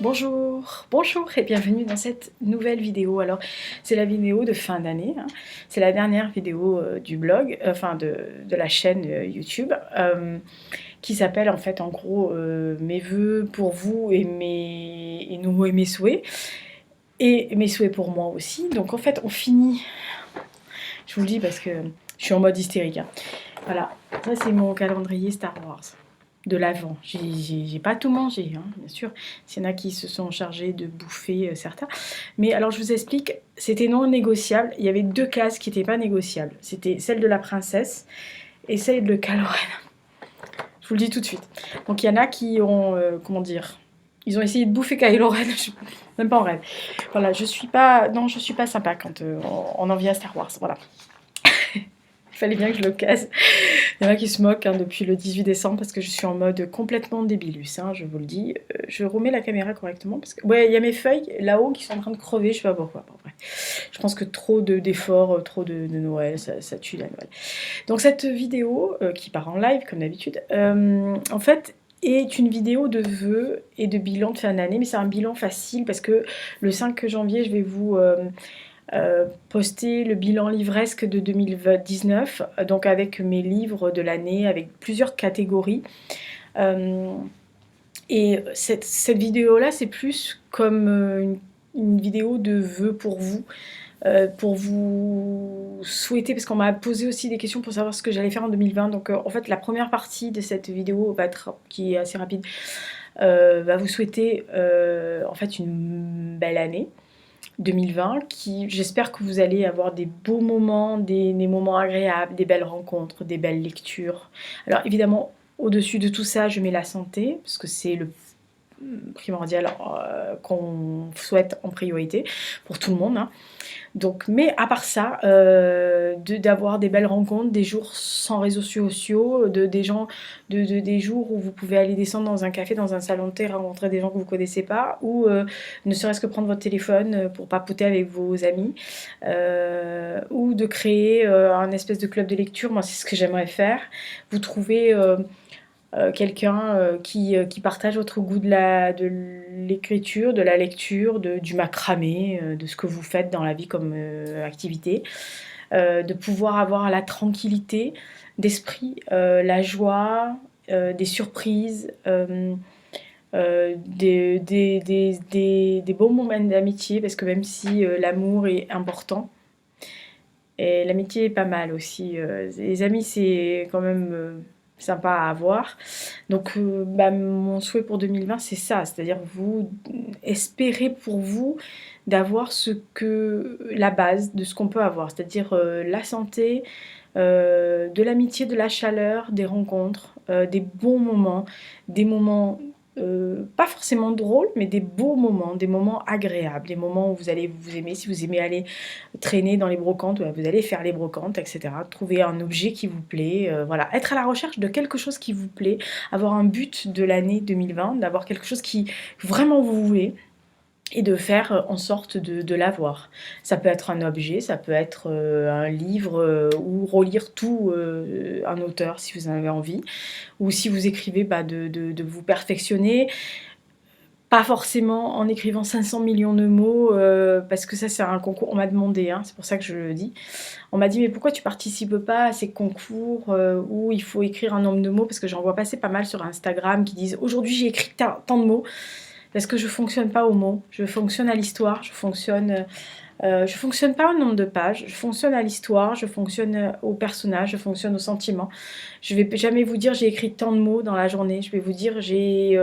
Bonjour et bienvenue dans cette nouvelle vidéo. Alors c'est la vidéo de fin d'année, hein. C'est la dernière vidéo du blog, enfin de la chaîne YouTube, qui s'appelle en fait en gros mes vœux pour vous et mes souhaits, et mes souhaits pour moi aussi. Donc en fait on finit, je vous le dis parce que je suis en mode hystérique, hein. Voilà, ça c'est mon calendrier Star Wars de l'avant. J'ai pas tout mangé, hein, bien sûr. S'il y en a qui se sont chargés de bouffer certains. Mais alors je vous explique, c'était non négociable. Il y avait deux cases qui n'étaient pas négociables. C'était celle de la princesse et celle de Kylo Ren. Je vous le dis tout de suite. Donc il y en a qui ont, comment dire, ils ont essayé de bouffer Kylo Ren, même pas en rêve. Voilà, je suis pas sympa quand on en vient à Star Wars, voilà. Il fallait bien que je le casse. Il y en a qui se moquent hein, depuis le 18 décembre parce que je suis en mode complètement débilus, hein, je vous le dis. Je remets la caméra correctement parce que ouais, il y a mes feuilles là-haut qui sont en train de crever, je sais pas pourquoi. Bon, ouais. Je pense que trop d'efforts, trop de Noël, ça tue la Noël. Donc cette vidéo qui part en live comme d'habitude, en fait est une vidéo de vœux et de bilan de fin d'année, mais c'est un bilan facile parce que le 5 janvier je vais vous poster le bilan livresque de 2019, donc avec mes livres de l'année, avec plusieurs catégories. Et cette vidéo-là, c'est plus comme une vidéo de vœux pour vous souhaiter, parce qu'on m'a posé aussi des questions pour savoir ce que j'allais faire en 2020. Donc en fait, la première partie de cette vidéo qui est assez rapide, va vous souhaiter en fait une belle année 2020, qui j'espère que vous allez avoir des beaux moments, des moments agréables, des belles rencontres, des belles lectures. Alors évidemment, au-dessus de tout ça, je mets la santé, parce que c'est le primordial qu'on souhaite en priorité pour tout le monde, hein. Donc, mais à part ça, d'avoir des belles rencontres, des jours sans réseaux sociaux, des gens, des jours où vous pouvez aller descendre dans un café, dans un salon de thé, rencontrer des gens que vous ne connaissez pas, ou ne serait-ce que prendre votre téléphone pour papoter avec vos amis, ou de créer un espèce de club de lecture. Moi, c'est ce que j'aimerais faire. Vous trouvez quelqu'un qui partage votre goût de l'écriture, de la lecture, du macramé, de ce que vous faites dans la vie comme activité, de pouvoir avoir la tranquillité d'esprit, la joie, des surprises, des bons moments d'amitié, parce que même si l'amour est important, et l'amitié est pas mal aussi, les amis c'est quand même sympa à avoir. Donc mon souhait pour 2020 c'est ça, c'est-à-dire vous espérez pour vous d'avoir la base de ce qu'on peut avoir, c'est-à-dire la santé, de l'amitié, de la chaleur, des rencontres, des bons moments, des moments pas forcément drôles, mais des beaux moments, des moments agréables, des moments où vous allez vous aimer. Si vous aimez aller traîner dans les brocantes, vous allez faire les brocantes, etc. Trouver un objet qui vous plaît, voilà. Être à la recherche de quelque chose qui vous plaît, avoir un but de l'année 2020, d'avoir quelque chose qui vraiment vous voulez, et de faire en sorte de l'avoir. Ça peut être un objet, ça peut être un livre, ou relire tout un auteur si vous en avez envie, ou si vous écrivez, de vous perfectionner, pas forcément en écrivant 500 millions de mots, parce que ça c'est un concours, on m'a demandé, hein, c'est pour ça que je le dis. On m'a dit mais pourquoi tu participes pas à ces concours où il faut écrire un nombre de mots, parce que j'en vois passer pas mal sur Instagram qui disent aujourd'hui j'ai écrit tant de mots. Parce que je fonctionne pas aux mots, je fonctionne à l'histoire, je fonctionne pas au nombre de pages, je fonctionne à l'histoire, je fonctionne au personnage, je fonctionne au sentiment. Je vais jamais vous dire j'ai écrit tant de mots dans la journée, je vais vous dire j'ai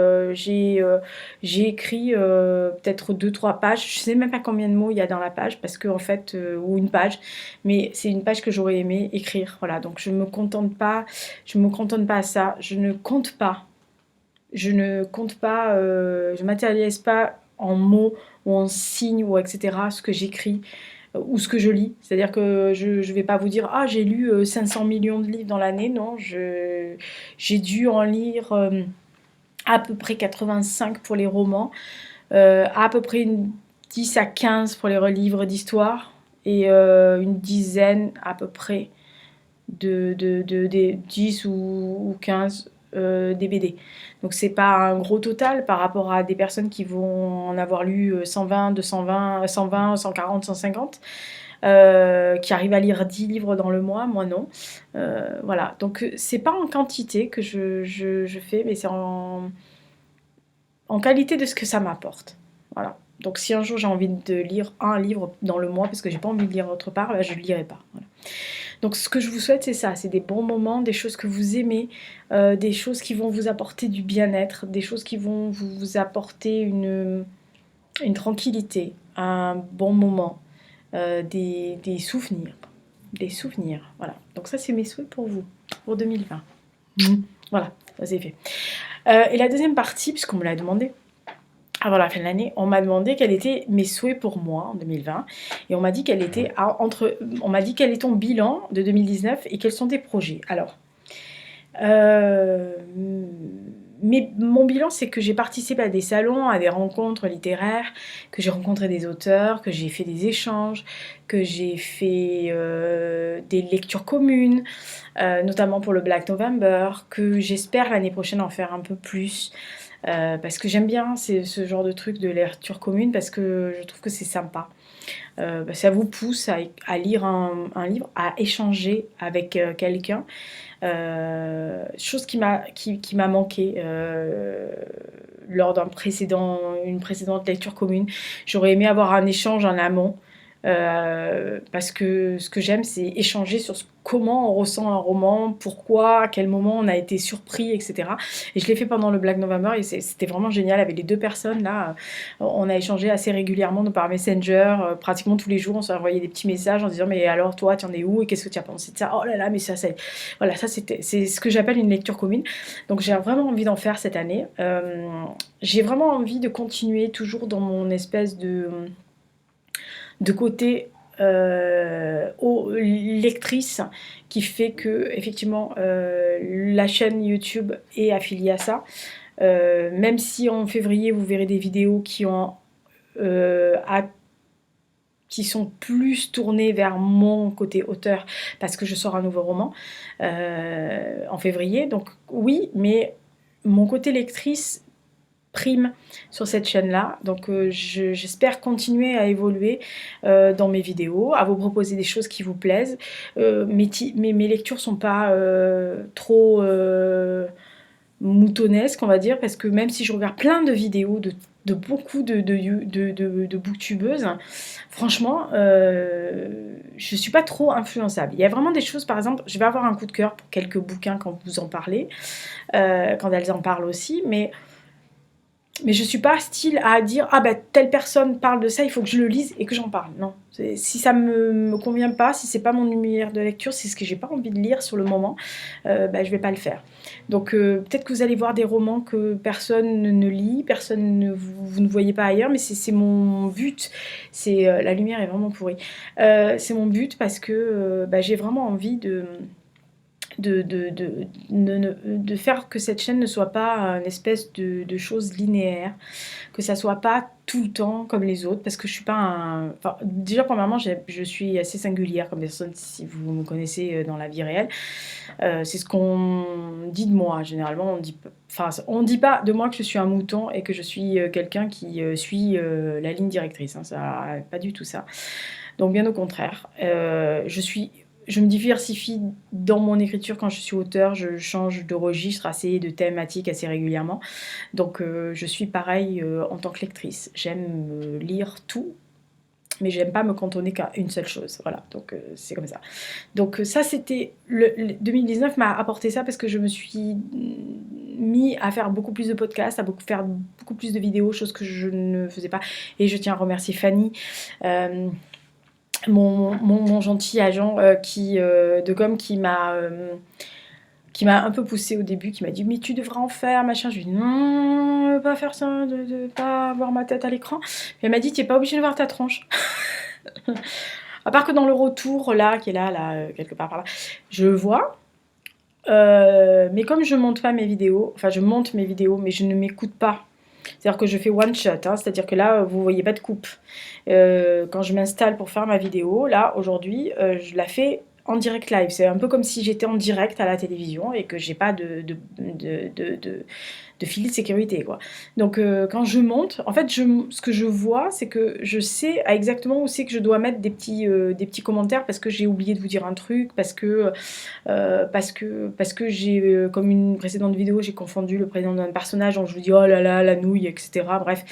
écrit peut-être 2-3 pages, je sais même pas combien de mots il y a dans la page, parce que en fait, ou une page, mais c'est une page que j'aurais aimé écrire, voilà. Donc je me cantonne pas à ça, je matérialise pas en mots ou en signes ou etc. ce que j'écris ou ce que je lis. C'est-à-dire que je ne vais pas vous dire ah j'ai lu 500 millions de livres dans l'année. Non, j'ai dû en lire à peu près 85 pour les romans, à peu près 10 à 15 pour les livres d'histoire, et une dizaine à peu près de 10 ou 15 des BD. Donc c'est pas un gros total par rapport à des personnes qui vont en avoir lu 120, 220, 120, 140, 150, qui arrivent à lire 10 livres dans le mois, moi non. Voilà, donc c'est pas en quantité que je fais, mais c'est en qualité de ce que ça m'apporte. Voilà. Donc si un jour j'ai envie de lire un livre dans le mois parce que j'ai pas envie de lire autre part, bah, je ne lirai pas. Voilà. Donc ce que je vous souhaite, c'est ça, c'est des bons moments, des choses que vous aimez, des choses qui vont vous apporter du bien-être, des choses qui vont vous apporter une tranquillité, un bon moment, des souvenirs. Des souvenirs, voilà. Donc ça, c'est mes souhaits pour vous, pour 2020. Voilà, ça c'est fait. Et la deuxième partie, puisqu'on me l'a demandé, avant la fin de l'année, on m'a demandé quels étaient mes souhaits pour moi en 2020. Et on m'a dit quel était on m'a dit quel est ton bilan de 2019 et quels sont tes projets. Alors, mon bilan, c'est que j'ai participé à des salons, à des rencontres littéraires, que j'ai rencontré des auteurs, que j'ai fait des échanges, que j'ai fait des lectures communes, notamment pour le Black November, que j'espère l'année prochaine en faire un peu plus. Parce que j'aime bien ce genre de truc de lecture commune parce que je trouve que c'est sympa. Ça vous pousse à lire un livre, à échanger avec quelqu'un. Chose qui m'a manqué lors une précédente lecture commune. J'aurais aimé avoir un échange en amont. Parce que ce que j'aime, c'est échanger sur comment on ressent un roman, pourquoi, à quel moment on a été surpris, etc. Et je l'ai fait pendant le Black November et c'était vraiment génial avec les deux personnes là. On a échangé assez régulièrement par Messenger, pratiquement tous les jours. On s'est envoyé des petits messages en disant mais alors toi, tu en es où et qu'est-ce que tu as pensé de ça? Oh là là, mais ça c'est voilà, c'est ce que j'appelle une lecture commune. Donc j'ai vraiment envie d'en faire cette année. J'ai vraiment envie de continuer toujours dans mon espèce de côté lectrice qui fait que effectivement la chaîne YouTube est affiliée à ça. Même si en février vous verrez des vidéos qui sont plus tournées vers mon côté auteur parce que je sors un nouveau roman en février. Donc oui, mais mon côté lectrice prime sur cette chaîne-là. Donc j'espère continuer à évoluer dans mes vidéos, à vous proposer des choses qui vous plaisent. Mes lectures sont pas trop moutonesques, on va dire, parce que même si je regarde plein de vidéos de beaucoup de booktubeuses, franchement, je suis pas trop influençable. Il y a vraiment des choses, par exemple, je vais avoir un coup de cœur pour quelques bouquins quand vous en parlez, quand elles en parlent aussi, mais je suis pas style à dire ah bah telle personne parle de ça, il faut que je le lise et que j'en parle. Non, si ça me convient pas, si c'est pas mon univers de lecture, c'est ce que j'ai pas envie de lire sur le moment, je vais pas le faire. Donc peut-être que vous allez voir des romans que personne ne lit, vous ne voyez pas ailleurs, mais c'est mon but. La lumière est vraiment pourrie. C'est mon but parce que j'ai vraiment envie de faire que cette chaîne ne soit pas une espèce de chose linéaire, que ça soit pas tout le temps comme les autres, parce que je suis pas enfin, déjà premièrement je suis assez singulière comme personne si vous me connaissez dans la vie réelle. C'est ce qu'on dit de moi généralement, on dit pas de moi que je suis un mouton et que je suis quelqu'un qui suit la ligne directrice, hein, ça pas du tout ça. Donc bien au contraire, je me diversifie dans mon écriture quand je suis auteur, je change de registre de thématique assez régulièrement. Donc je suis pareil en tant que lectrice. J'aime lire tout, mais j'aime pas me cantonner qu'à une seule chose. Voilà, donc c'est comme ça. Donc ça, c'était... 2019 m'a apporté ça parce que je me suis mis à faire beaucoup plus de podcasts, faire beaucoup plus de vidéos, chose que je ne faisais pas. Et je tiens à remercier Fanny, mon gentil agent de com qui m'a un peu poussée au début, qui m'a dit mais tu devrais en faire machin. Je lui ai dit non, pas faire ça, de pas voir ma tête à l'écran. Et elle m'a dit tu n'es pas obligée de voir ta tronche. À part que dans le retour là qui est là quelque part par là, je le vois. Mais comme je monte pas mes vidéos, enfin je monte mes vidéos mais je ne m'écoute pas. C'est-à-dire que je fais one shot, hein, c'est-à-dire que là, vous voyez pas de coupe. Quand je m'installe pour faire ma vidéo, là, aujourd'hui, je la fais en direct live. C'est un peu comme si j'étais en direct à la télévision et que j'ai pas de filet de sécurité, quoi. Donc quand je monte, en fait, ce que je vois, c'est que je sais exactement où c'est que je dois mettre des petits commentaires parce que j'ai oublié de vous dire un truc, parce que j'ai, comme une précédente vidéo, j'ai confondu le prénom d'un personnage, donc je vous dis oh là là, la nouille, etc. Bref.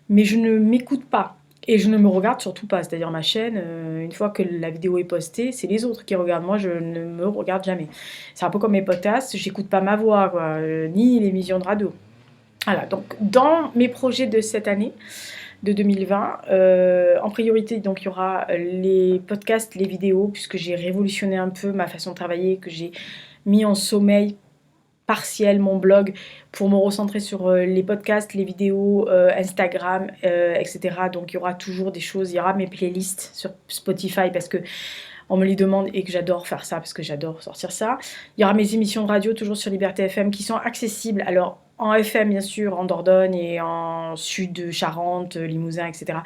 Mais je ne m'écoute pas. Et je ne me regarde surtout pas. C'est-à-dire ma chaîne, une fois que la vidéo est postée, c'est les autres qui regardent. Moi, je ne me regarde jamais. C'est un peu comme mes podcasts, j'écoute pas ma voix, quoi, ni l'émission de radio. Voilà, donc dans mes projets de cette année, de 2020, en priorité, donc il y aura les podcasts, les vidéos, puisque j'ai révolutionné un peu ma façon de travailler, que j'ai mis en sommeil partiel mon blog pour me recentrer sur les podcasts, les vidéos, Instagram, etc. Donc il y aura toujours des choses, il y aura mes playlists sur Spotify parce que on me les demande et que j'adore faire ça parce que j'adore sortir ça. Il y aura mes émissions de radio toujours sur Liberté FM qui sont accessibles. Alors en FM bien sûr, en Dordogne et en sud de Charente, Limousin, etc.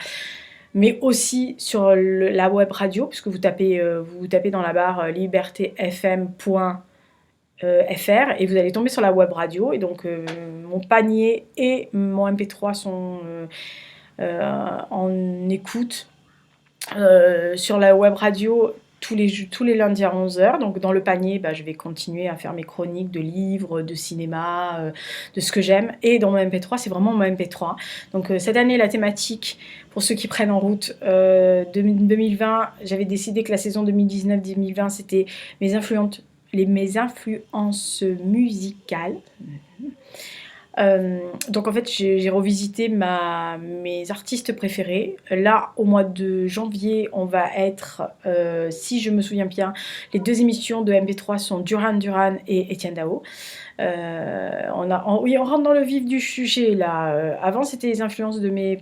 Mais aussi sur la web radio puisque vous tapez dans la barre libertéfm.fr et vous allez tomber sur la web radio et donc mon panier et mon MP3 sont en écoute sur la web radio tous les lundis à 11h. Donc dans le panier, je vais continuer à faire mes chroniques de livres, de cinéma, de ce que j'aime. Et dans mon MP3, c'est vraiment mon MP3. Donc cette année, la thématique, pour ceux qui prennent en route, 2020, j'avais décidé que la saison 2019-2020, c'était mes influences musicales. Donc en fait j'ai revisité mes artistes préférés. Là au mois de janvier on va être, si je me souviens bien, les 2 émissions de MP3 sont Duran Duran et Etienne Dao. Oui, on rentre dans le vif du sujet là. Avant c'était les influences de mes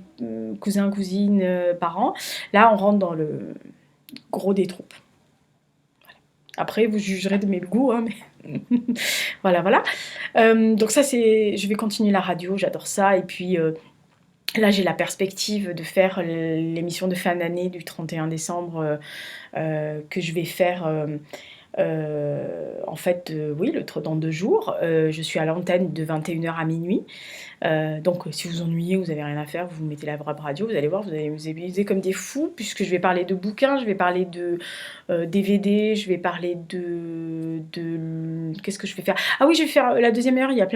cousins, cousines, parents. Là on rentre dans le gros des troupes. Après, vous jugerez de mes goûts, hein, mais voilà. Donc ça, je vais continuer la radio, j'adore ça. Et puis là, j'ai la perspective de faire l'émission de fin d'année du 31 décembre que je vais faire. En fait, oui, dans 2 jours. Je suis à l'antenne de 21h à minuit. Donc si vous ennuyez, vous n'avez rien à faire, vous mettez la web radio, vous allez voir, vous allez vous amuser comme des fous, puisque je vais parler de bouquins, je vais parler de DVD, je vais parler qu'est-ce que je vais faire? Ah oui, je vais faire la deuxième heure, il y a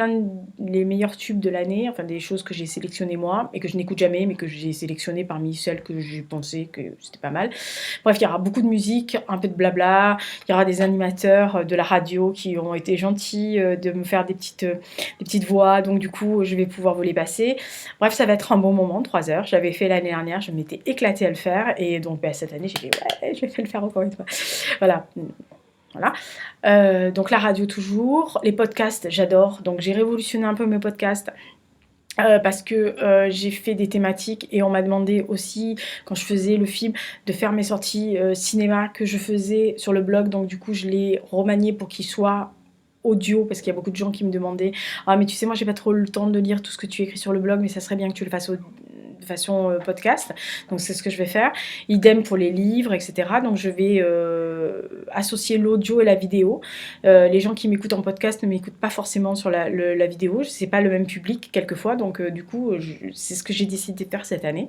les meilleurs tubes de l'année, enfin des choses que j'ai sélectionnées moi, et que je n'écoute jamais, mais que j'ai sélectionnées parmi celles que j'ai pensé que c'était pas mal. Bref, il y aura beaucoup de musique, un peu de blabla, il y aura des animateurs de la radio qui ont été gentils de me faire des petites voix, donc du coup je vais pouvoir vous les passer. Bref, ça va être un bon moment, 3 heures. J'avais fait l'année dernière, je m'étais éclatée à le faire, et donc cette année j'ai dit ouais, je vais le faire encore une fois. Voilà. Donc la radio toujours, les podcasts j'adore, donc j'ai révolutionné un peu mes podcasts. Parce que j'ai fait des thématiques et on m'a demandé aussi, quand je faisais le film, de faire mes sorties cinéma que je faisais sur le blog. Donc du coup, je l'ai remanié pour qu'il soit audio, parce qu'il y a beaucoup de gens qui me demandaient « Ah mais tu sais, moi j'ai pas trop le temps de lire tout ce que tu écris sur le blog, mais ça serait bien que tu le fasses de façon podcast. » Donc c'est ce que je vais faire. Idem pour les livres, etc. Donc je vais associer l'audio et la vidéo. Les gens qui m'écoutent en podcast ne m'écoutent pas forcément sur la vidéo. C'est pas le même public quelquefois. Donc du coup, c'est ce que j'ai décidé de faire cette année.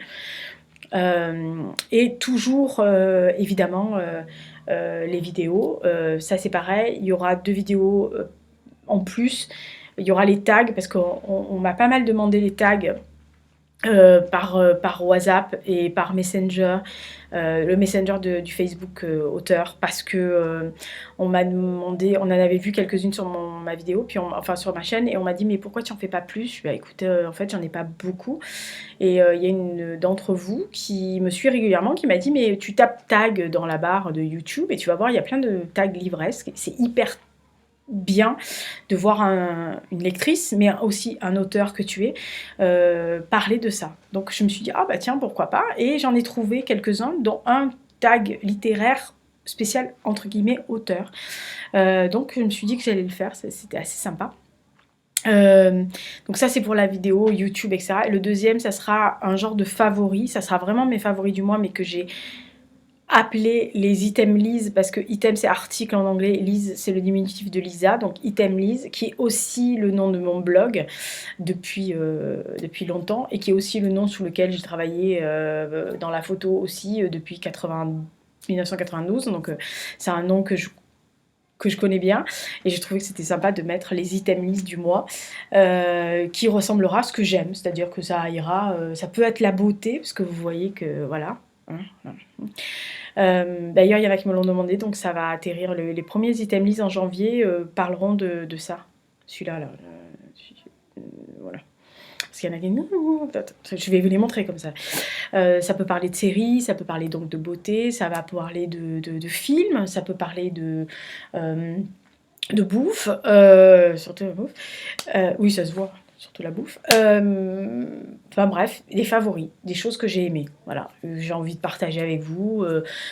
Et toujours, évidemment, les vidéos. Ça c'est pareil. Il y aura 2 vidéos en plus. Il y aura les tags, parce qu'on m'a pas mal demandé les tags par WhatsApp et par Messenger, le Messenger du Facebook auteur, parce que on m'a demandé, on en avait vu quelques-unes sur ma vidéo, puis sur ma chaîne, et on m'a dit mais pourquoi tu en fais pas plus? Je dis écoute, en fait j'en ai pas beaucoup, et il y a une d'entre vous qui me suit régulièrement qui m'a dit mais tu tapes tag dans la barre de YouTube et tu vas voir, il y a plein de tags livresques, c'est hyper bien de voir une lectrice, mais aussi un auteur que tu es, parler de ça. Donc je me suis dit, ah bah tiens, pourquoi pas, et j'en ai trouvé quelques-uns, dont un tag littéraire spécial, entre guillemets, auteur. Donc je me suis dit que j'allais le faire, c'était assez sympa. Donc ça c'est pour la vidéo, YouTube, etc. Et le deuxième, ça sera un genre de favori, ça sera vraiment mes favoris du mois, mais que j'ai appelés les Item Lise, parce que item c'est article en anglais, Lise c'est le diminutif de Lisa, donc Item Lise, qui est aussi le nom de mon blog depuis longtemps, et qui est aussi le nom sous lequel j'ai travaillé dans la photo aussi depuis 1992, donc c'est un nom que je connais bien, et j'ai trouvé que c'était sympa de mettre les items list du mois, qui ressemblera à ce que j'aime, c'est-à-dire que ça ira, ça peut être la beauté, parce que vous voyez que, voilà. D'ailleurs, il y en a qui me l'ont demandé, donc ça va atterrir, les premiers items list en janvier parleront de ça. Celui-là, là, voilà. Parce qu'il y en a qui... Je vais vous les montrer comme ça. Ça peut parler de séries, ça peut parler donc de beauté, ça va parler de films, ça peut parler de bouffe, surtout la bouffe. Oui, ça se voit, surtout la bouffe. Enfin bref, des favoris, des choses que j'ai aimées. Voilà, j'ai envie de partager avec vous.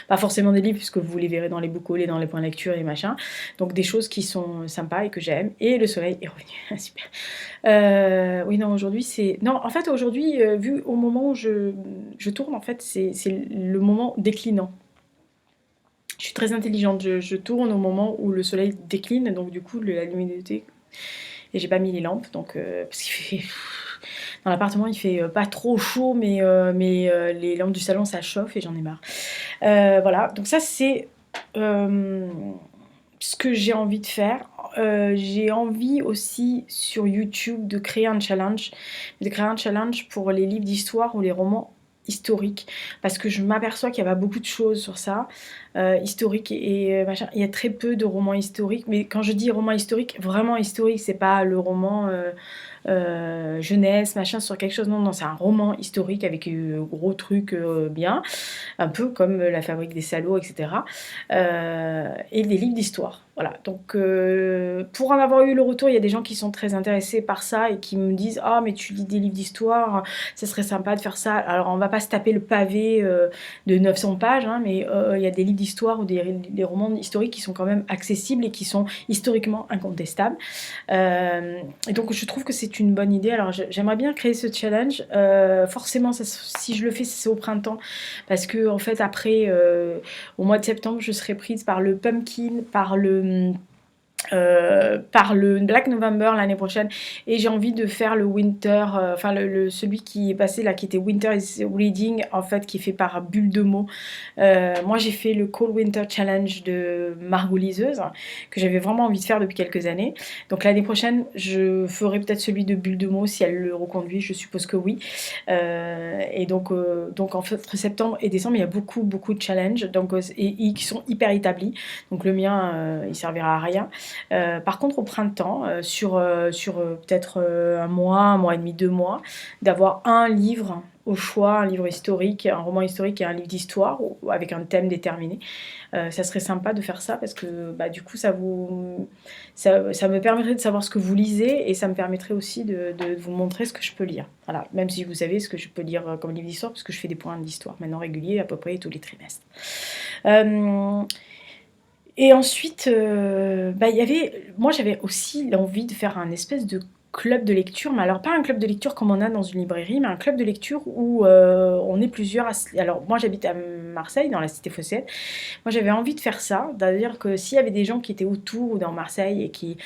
Pas forcément des livres, puisque vous les verrez dans les book hauls et dans les points de lecture et machin. Donc des choses qui sont sympas et que j'aime. Et le soleil est revenu. Super. Oui, non, aujourd'hui c'est... Non, en fait, aujourd'hui, vu au moment où je tourne, en fait, c'est le moment déclinant. Je suis très intelligente, je tourne au moment où le soleil décline, donc du coup la luminosité, et j'ai pas mis les lampes, donc parce qu'il fait... Dans l'appartement il fait pas trop chaud, mais les lampes du salon ça chauffe et j'en ai marre. Voilà, donc ça c'est ce que j'ai envie de faire. J'ai envie aussi sur YouTube de créer un challenge, pour les livres d'histoire ou les romans historiques, parce que je m'aperçois qu'il n'y a pas beaucoup de choses sur ça, historiques et machin. Il y a très peu de romans historiques, mais quand je dis roman historique, vraiment historique, c'est pas le roman jeunesse, machin, sur quelque chose, non, non, c'est un roman historique avec gros trucs bien, un peu comme La Fabrique des salauds, etc. Et des livres d'histoire. Voilà, donc pour en avoir eu le retour, il y a des gens qui sont très intéressés par ça et qui me disent « Ah, mais tu lis des livres d'histoire, ça serait sympa de faire ça. » Alors, on va pas se taper le pavé de 900 pages, hein, mais il y a des livres d'histoire ou des romans historiques qui sont quand même accessibles et qui sont historiquement incontestables. Et donc, je trouve que c'est une bonne idée. Alors, j'aimerais bien créer ce challenge. Forcément, si je le fais, c'est au printemps, parce que en fait, après, au mois de septembre, je serai prise par le pumpkin, par le Black November l'année prochaine, et j'ai envie de faire le winter, enfin celui qui est passé là, qui était Winter is Reading, en fait, qui est fait par Bulle de mots. Moi j'ai fait le Cold Winter Challenge de Margot Liseuse, que j'avais vraiment envie de faire depuis quelques années, donc l'année prochaine je ferai peut-être celui de Bulle de mots si elle le reconduit, je suppose que oui. Et donc en fait, entre septembre et décembre il y a beaucoup de challenges, donc, et qui sont hyper établis, donc le mien il servira à rien. Par contre, au printemps, sur peut-être un mois et demi, 2 mois, d'avoir un livre au choix, un livre historique, un roman historique et un livre d'histoire, avec un thème déterminé. Ça serait sympa de faire ça, parce que bah, du coup, ça me permettrait de savoir ce que vous lisez, et ça me permettrait aussi de vous montrer ce que je peux lire. Voilà, même si vous savez ce que je peux lire comme livre d'histoire, parce que je fais des points d'histoire maintenant réguliers, à peu près tous les trimestres. Et ensuite, bah, moi j'avais aussi l'envie de faire un espèce de club de lecture, mais alors pas un club de lecture comme on a dans une librairie, mais un club de lecture où on est plusieurs. Alors moi j'habite à Marseille, dans la cité phocéenne. Moi j'avais envie de faire ça, c'est-à-dire que s'il y avait des gens qui étaient autour ou dans Marseille et qui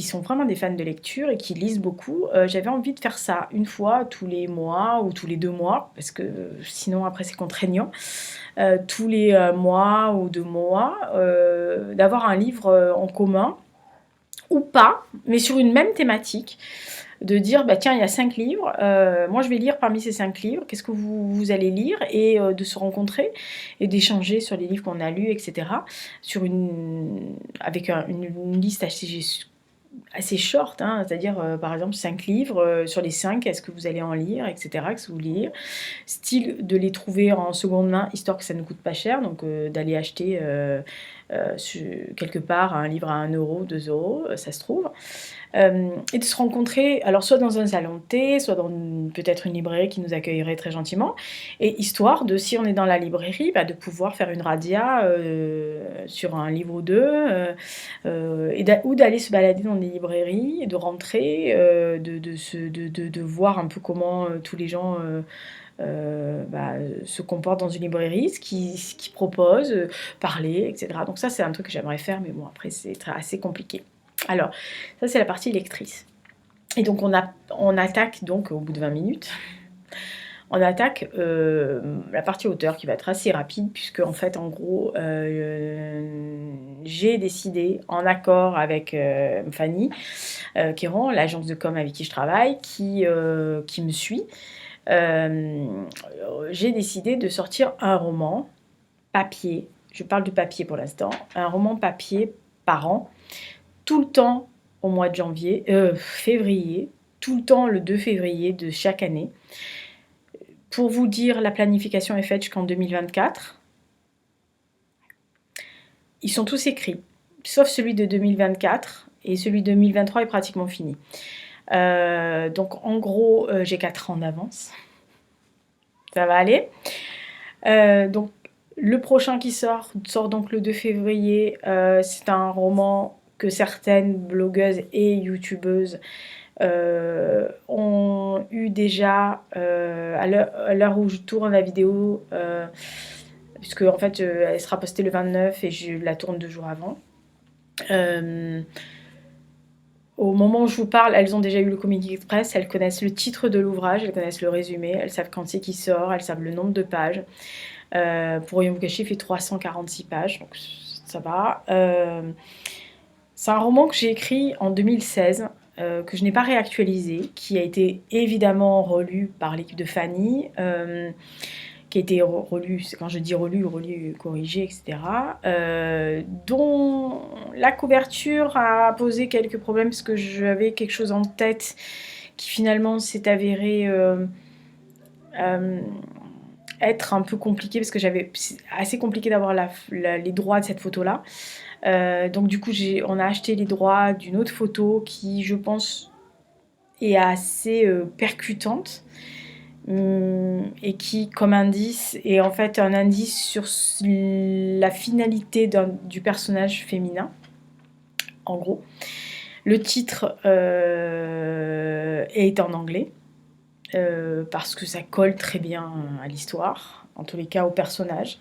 sont vraiment des fans de lecture et qui lisent beaucoup, j'avais envie de faire ça une fois tous les mois ou tous les 2 mois, parce que sinon après c'est contraignant. Tous les mois ou 2 mois, d'avoir un livre en commun, ou pas, mais sur une même thématique, de dire, bah tiens, il y a 5 livres, moi je vais lire parmi ces 5 livres, qu'est-ce que vous allez lire, et de se rencontrer, et d'échanger sur les livres qu'on a lus, etc., avec une liste assez short, hein, c'est-à-dire par exemple 5 livres, sur les 5, est-ce que vous allez en lire, etc., qu'est-ce que vous voulez lire, style de les trouver en seconde main, histoire que ça ne coûte pas cher, donc d'aller acheter quelque part un livre à 1 euro, 2 euros, ça se trouve, et de se rencontrer, alors soit dans un salon de thé, soit dans peut-être une librairie qui nous accueillerait très gentiment, et histoire de, si on est dans la librairie, bah, de pouvoir faire une radia sur un livre ou deux, ou d'aller se balader dans des librairies, de rentrer, de voir un peu comment tous les gens se comporte dans une librairie, ce qu'il propose, parler, etc. Donc ça, c'est un truc que j'aimerais faire, mais bon, après, c'est assez compliqué. Alors, ça, c'est la partie lectrice. Et donc, on attaque, donc, au bout de 20 minutes, on attaque la partie auteur qui va être assez rapide, puisque, en fait, en gros, j'ai décidé, en accord avec Fanny Kéran, l'agence de com avec qui je travaille, qui me suit, j'ai décidé de sortir un roman papier, je parle de papier pour l'instant, un roman papier par an, tout le temps au mois de février, tout le temps le 2 février de chaque année. Pour vous dire, la planification est faite jusqu'en 2024. Ils sont tous écrits, sauf celui de 2024, et celui de 2023 est pratiquement fini. Donc en gros, j'ai 4 ans d'avance. Ça va aller. Donc le prochain qui sort donc le 2 février. C'est un roman que certaines blogueuses et youtubeuses ont eu déjà à l'heure où je tourne la vidéo, puisque en fait elle sera postée le 29 et je la tourne 2 jours avant. Au moment où je vous parle, elles ont déjà eu le communiqué de presse, elles connaissent le titre de l'ouvrage, elles connaissent le résumé, elles savent quand c'est qui sort, elles savent le nombre de pages. Pour rien vous cacher, il fait 346 pages, donc ça va. C'est un roman que j'ai écrit en 2016, que je n'ai pas réactualisé, qui a été évidemment relu par l'équipe de Fanny, qui a été relu, c'est quand je dis relu, corrigé, etc. Dont la couverture a posé quelques problèmes, parce que j'avais quelque chose en tête qui finalement s'est avéré être un peu compliqué, parce que c'est assez compliqué d'avoir les droits de cette photo-là. Donc du coup, on a acheté les droits d'une autre photo qui, je pense, est assez percutante, et qui, comme indice, est en fait un indice sur la finalité du personnage féminin, en gros. Le titre est en anglais, parce que ça colle très bien à l'histoire, en tous les cas au personnage.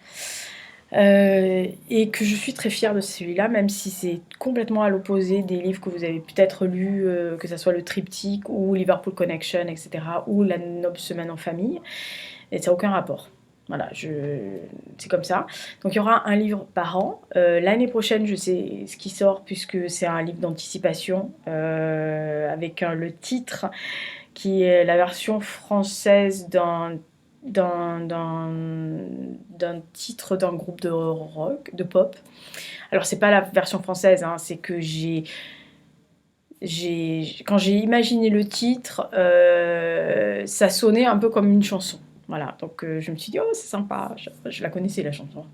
Et que je suis très fière de celui-là, même si c'est complètement à l'opposé des livres que vous avez peut-être lus, que ce soit le Triptyque ou Liverpool Connection, etc., ou La Noble Semaine en famille, et ça n'a aucun rapport. Voilà, c'est comme ça. Donc il y aura un livre par an. L'année prochaine, je sais ce qui sort, puisque c'est un livre d'anticipation, avec le titre qui est la version française d'un titre d'un groupe de rock, de pop. Alors c'est pas la version française, hein, c'est que quand j'ai imaginé le titre, ça sonnait un peu comme une chanson. Voilà, donc je me suis dit, oh c'est sympa, je la connaissais la chanson.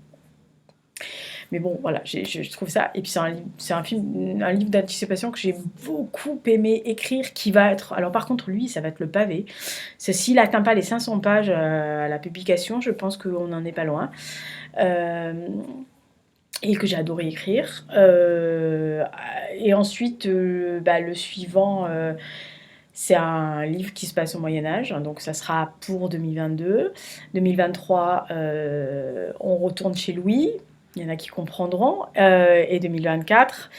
Mais bon, voilà, je trouve ça. Et puis c'est un livre d'anticipation que j'ai beaucoup aimé écrire, qui va être. Alors par contre, lui, ça va être le pavé. S'il n'atteint pas les 500 pages à la publication, je pense qu'on n'en est pas loin. Et que j'ai adoré écrire. Et ensuite, le suivant. C'est un livre qui se passe au Moyen-Âge, donc ça sera pour 2022. 2023, on retourne chez Louis. Il y en a qui comprendront. Et 2024,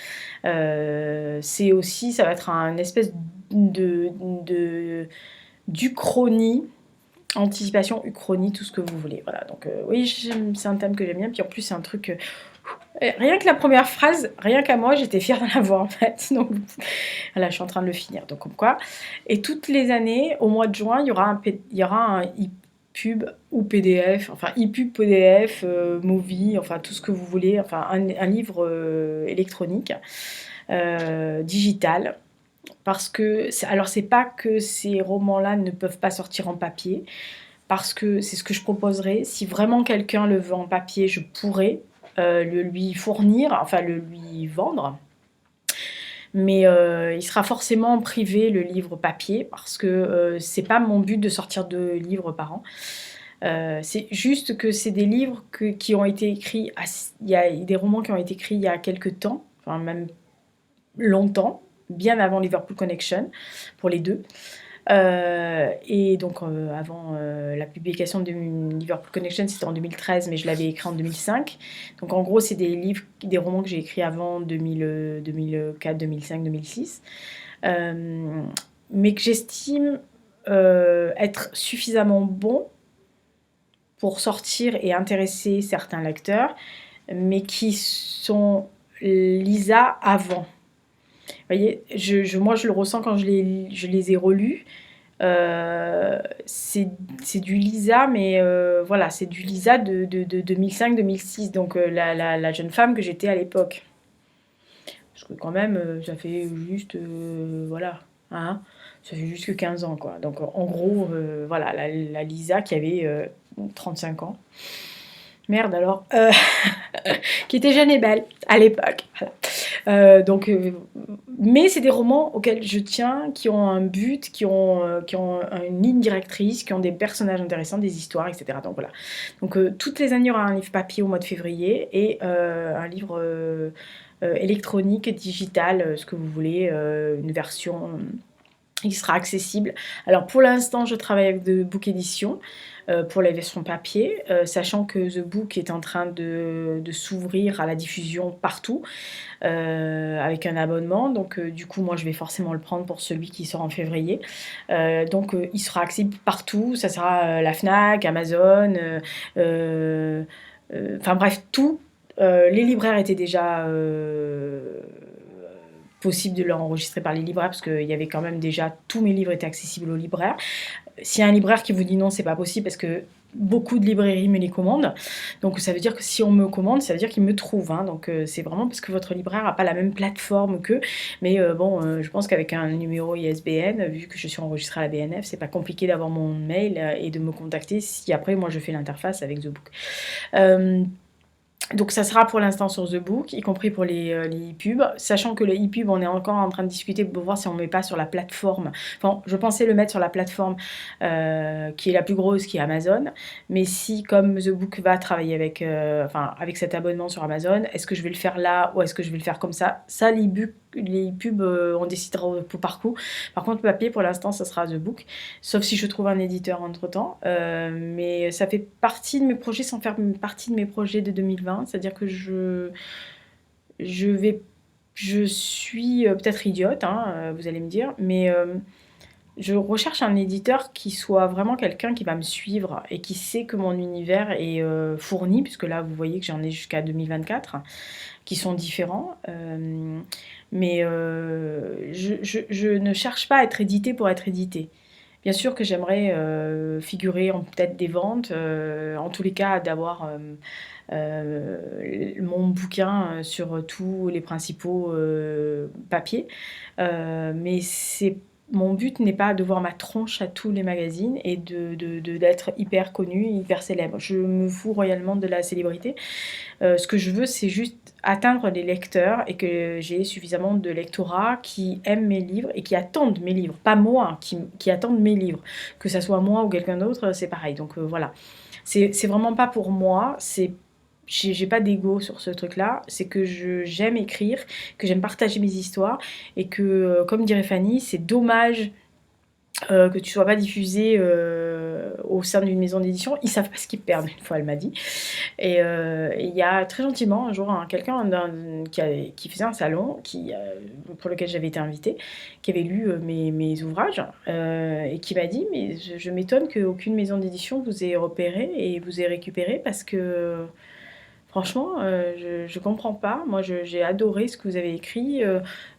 c'est aussi, ça va être un espèce d'uchronie, anticipation, uchronie, tout ce que vous voulez. Voilà, donc oui, c'est un thème que j'aime bien. Puis en plus, c'est un truc... rien que la première phrase, rien qu'à moi, j'étais fière d'en avoir en fait. Donc voilà, je suis en train de le finir. Donc comme quoi. Et toutes les années, au mois de juin, il y aura un e-pub ou PDF, enfin e-pub, PDF, movie, enfin tout ce que vous voulez, enfin un livre électronique, digital. Parce que, alors c'est pas que ces romans-là ne peuvent pas sortir en papier, parce que c'est ce que je proposerais. Si vraiment quelqu'un le veut en papier, je pourrais le lui fournir, enfin le lui vendre. Mais il sera forcément privé, le livre papier, parce que c'est pas mon but de sortir 2 livres par an. C'est juste que c'est des livres qui ont été écrits, il y a des romans qui ont été écrits il y a quelques temps, enfin même longtemps, bien avant Liverpool Connection, pour les 2. Et donc avant la publication de Liverpool Connection, c'était en 2013, mais je l'avais écrit en 2005. Donc en gros, c'est des romans que j'ai écrits avant 2004, 2005, 2006, mais que j'estime être suffisamment bons pour sortir et intéresser certains lecteurs, mais qui sont Lisa avant. Vous voyez, moi je le ressens quand je les ai relus. C'est du Lisa, mais voilà, c'est du Lisa de 2005-2006, donc la jeune femme que j'étais à l'époque. Parce que quand même, ça fait juste, voilà, hein, ça fait juste que 15 ans, quoi. Donc en gros, voilà, la Lisa qui avait 35 ans. Merde alors, qui était jeune et belle à l'époque. Voilà. Mais c'est des romans auxquels je tiens, qui ont un but, qui ont une ligne directrice, qui ont des personnages intéressants, des histoires, etc. Donc voilà. Donc toutes les années, il y aura un livre papier au mois de février et un livre électronique, digital, ce que vous voulez, une version qui sera accessible. Alors pour l'instant, je travaille avec The Book Edition pour les versions papier, sachant que The Book est en train de s'ouvrir à la diffusion partout avec un abonnement. Donc du coup, moi, je vais forcément le prendre pour celui qui sort en février. Donc il sera accessible partout. Ça sera la Fnac, Amazon, enfin bref, tout. Les libraires étaient déjà possible de l'enregistrer par les libraires parce qu'il y avait quand même déjà tous mes livres étaient accessibles aux libraires. S'il y a un libraire qui vous dit non, c'est pas possible parce que beaucoup de librairies me les commandent. Donc ça veut dire que si on me commande, ça veut dire qu'ils me trouvent. Hein. Donc c'est vraiment parce que votre libraire n'a pas la même plateforme qu'eux. Mais je pense qu'avec un numéro ISBN, vu que je suis enregistrée à la BNF, c'est pas compliqué d'avoir mon mail et de me contacter si après moi je fais l'interface avec The Book. Donc ça sera pour l'instant sur The Book, y compris pour les e-pubs, sachant que le e-pub, on est encore en train de discuter pour voir si on ne met pas sur la plateforme. Enfin, je pensais le mettre sur la plateforme qui est la plus grosse, qui est Amazon, mais si, comme The Book va travailler avec cet abonnement sur Amazon, est-ce que je vais le faire là ou est-ce que je vais le faire comme ça? Ça, les e-pubs, on décidera au coup par coup. Par contre, le papier, pour l'instant, ça sera The Book, sauf si je trouve un éditeur entre-temps. Mais ça fait partie de mes projets sans faire partie de mes projets de 2020. C'est-à-dire que je suis peut-être idiote, hein, vous allez me dire, mais je recherche un éditeur qui soit vraiment quelqu'un qui va me suivre et qui sait que mon univers est fourni, puisque là, vous voyez que j'en ai jusqu'à 2024, qui sont différents. Mais je ne cherche pas à être éditée pour être éditée. Bien sûr que j'aimerais figurer en peut-être des ventes, en tous les cas d'avoir mon bouquin sur tous les principaux papiers. Mais mon but n'est pas de voir ma tronche à tous les magazines et d'être hyper connue, hyper célèbre. Je me fous royalement de la célébrité. Ce que je veux, c'est juste atteindre les lecteurs et que j'ai suffisamment de lectorat qui aiment mes livres et qui attendent mes livres. Pas moi, qui attendent mes livres. Que ça soit moi ou quelqu'un d'autre, c'est pareil. Donc voilà. C'est vraiment pas pour moi, j'ai pas d'ego sur ce truc-là, c'est que j'aime écrire, que j'aime partager mes histoires et que, comme dirait Fanny, c'est dommage que tu sois pas diffusé au sein d'une maison d'édition. Ils savent pas ce qu'ils perdent, une fois elle m'a dit. Et il y a très gentiment un jour quelqu'un qui faisait un salon pour lequel j'avais été invitée, qui avait lu mes ouvrages et qui m'a dit mais je m'étonne qu'aucune maison d'édition vous ait repéré et vous ait récupéré parce que franchement, je comprends pas. Moi, j'ai adoré ce que vous avez écrit.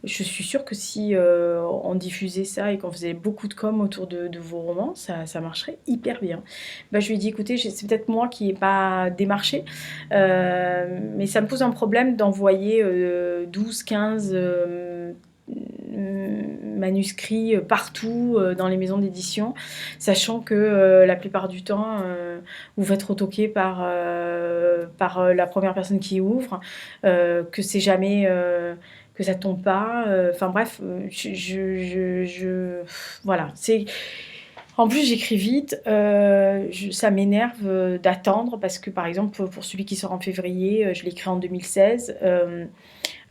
Je suis sûre que si on diffusait ça et qu'on faisait beaucoup de com autour de vos romans, ça marcherait hyper bien. Bah, je lui ai dit, écoutez, c'est peut-être moi qui n'ai pas démarché, mais ça me pose un problème d'envoyer 12, 15 manuscrits partout dans les maisons d'édition, sachant que la plupart du temps, vous faites retoquer par la première personne qui ouvre, que c'est jamais... que ça tombe pas, enfin bref, voilà, c'est... En plus, j'écris vite, ça m'énerve d'attendre parce que, par exemple, pour celui qui sort en février, je l'ai écrit en 2016.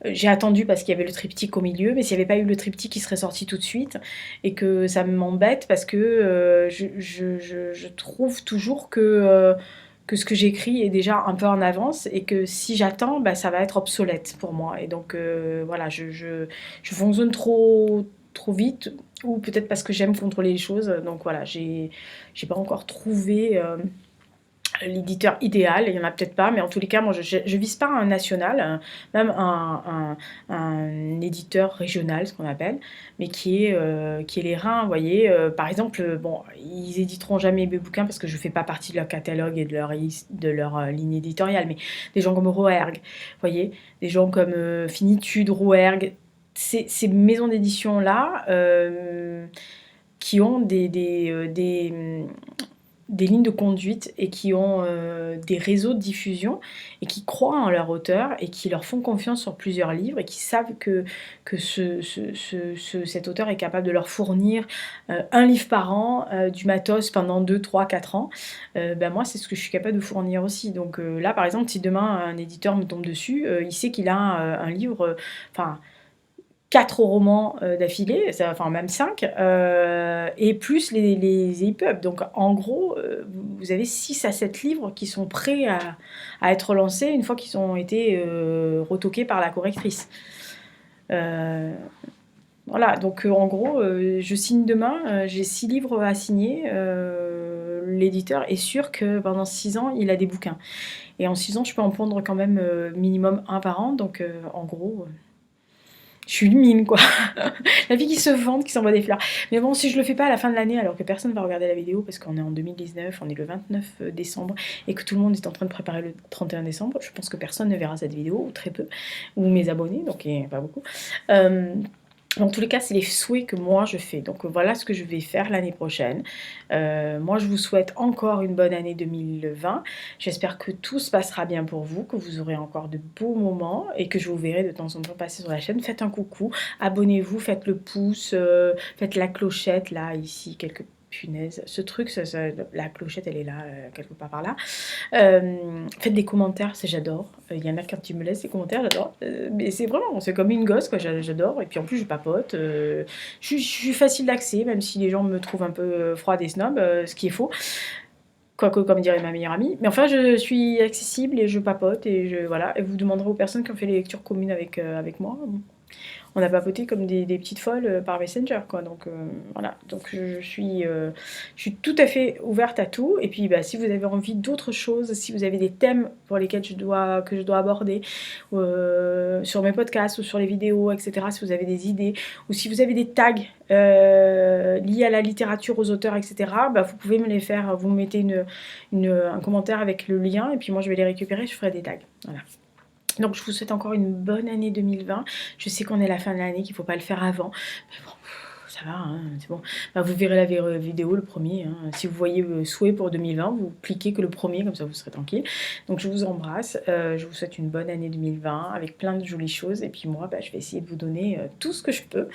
J'ai attendu parce qu'il y avait le triptyque au milieu, mais s'il n'y avait pas eu le triptyque, il serait sorti tout de suite. Et que ça m'embête parce que je trouve toujours que ce que j'écris est déjà un peu en avance et que si j'attends, bah, ça va être obsolète pour moi. Et donc, voilà, je fonctionne trop vite, ou peut-être parce que j'aime contrôler les choses. Donc voilà, j'ai pas encore trouvé l'éditeur idéal, il y en a peut-être pas, mais en tous les cas, moi je vise pas un national, même un éditeur régional, ce qu'on appelle, mais qui est les reins, vous voyez. Par exemple, bon, ils éditeront jamais mes bouquins parce que je fais pas partie de leur catalogue et de leur ligne éditoriale, mais des gens comme Rouergue, vous voyez, des gens comme Finitude, Rouergue, ces maisons d'édition-là, qui ont des lignes de conduite et qui ont des réseaux de diffusion et qui croient en leur auteur et qui leur font confiance sur plusieurs livres et qui savent que cet auteur est capable de leur fournir un livre par an, du matos pendant 2, 3, 4 ans. Ben moi, c'est ce que je suis capable de fournir aussi. Donc là, par exemple, si demain un éditeur me tombe dessus, il sait qu'il a un livre... Enfin, 4 romans d'affilée, enfin même 5, et plus les EPUB. Donc en gros, vous avez 6 à 7 livres qui sont prêts à être lancés une fois qu'ils ont été retoqués par la correctrice. Voilà, donc en gros, je signe demain, j'ai 6 livres à signer. L'éditeur est sûr que pendant 6 ans, il a des bouquins. Et en 6 ans, je peux en pondre quand même minimum un par an. Donc en gros... je suis une mine, quoi. La fille qui se vante, qui s'envoie des fleurs. Mais bon, si je le fais pas à la fin de l'année, alors que personne va regarder la vidéo, parce qu'on est en 2019, on est le 29 décembre, et que tout le monde est en train de préparer le 31 décembre, je pense que personne ne verra cette vidéo, ou très peu, ou mes abonnés, donc il n'y a pas beaucoup. Dans tous les cas, c'est les souhaits que moi je fais. Donc voilà ce que je vais faire l'année prochaine. Moi, je vous souhaite encore une bonne année 2020. J'espère que tout se passera bien pour vous, que vous aurez encore de beaux moments et que je vous verrai de temps en temps passer sur la chaîne. Faites un coucou, abonnez-vous, faites le pouce, faites la clochette là, ici, quelques punaises. Ce truc, la clochette, elle est là, quelque part par là. Faites des commentaires, j'adore. Il y en a quand ils me laissent des commentaires, j'adore. Mais c'est vraiment, c'est comme une gosse, quoi, j'adore. Et puis en plus, je papote. Je suis facile d'accès, même si les gens me trouvent un peu froide et snob, ce qui est faux. Quoique, comme dirait ma meilleure amie. Mais enfin, je suis accessible et je papote. Et voilà. Et vous demanderez aux personnes qui ont fait les lectures communes avec moi. On a papoté comme des petites folles par Messenger, quoi. Donc voilà, donc je suis tout à fait ouverte à tout. Et puis bah, si vous avez envie d'autres choses, si vous avez des thèmes pour lesquels que je dois aborder sur mes podcasts ou sur les vidéos, etc., si vous avez des idées, ou si vous avez des tags liés à la littérature, aux auteurs, etc., bah, vous pouvez me les faire. Vous me mettez un commentaire avec le lien, et puis moi je vais les récupérer, je ferai des tags. Voilà. Donc je vous souhaite encore une bonne année 2020. Je sais qu'on est à la fin de l'année, qu'il ne faut pas le faire avant. Mais bon, ça va, hein, c'est bon. Bah, vous verrez la vidéo le premier. Hein. Si vous voyez souhait pour 2020, vous cliquez que le premier, comme ça vous serez tranquille. Donc je vous embrasse. Je vous souhaite une bonne année 2020 avec plein de jolies choses. Et puis moi, bah, je vais essayer de vous donner tout ce que je peux.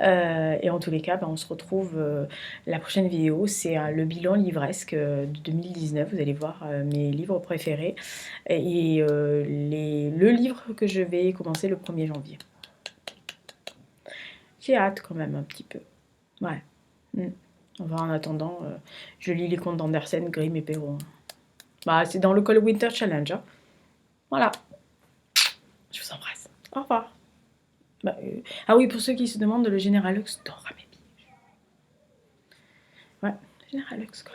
Et en tous les cas, bah, on se retrouve la prochaine vidéo. C'est le bilan livresque de 2019. Vous allez voir mes livres préférés. Et le livre que je vais commencer le 1er janvier. J'ai hâte quand même un petit peu. Ouais. Enfin, en attendant, je lis les contes d'Andersen, Grimm et Perrault. Bah, c'est dans le Cold Winter Challenge. Hein. Voilà. Je vous embrasse. Au revoir. Bah, ah oui, pour ceux qui se demandent, le Général Lux dort à mes pieds. Ouais, Général Lux, quoi.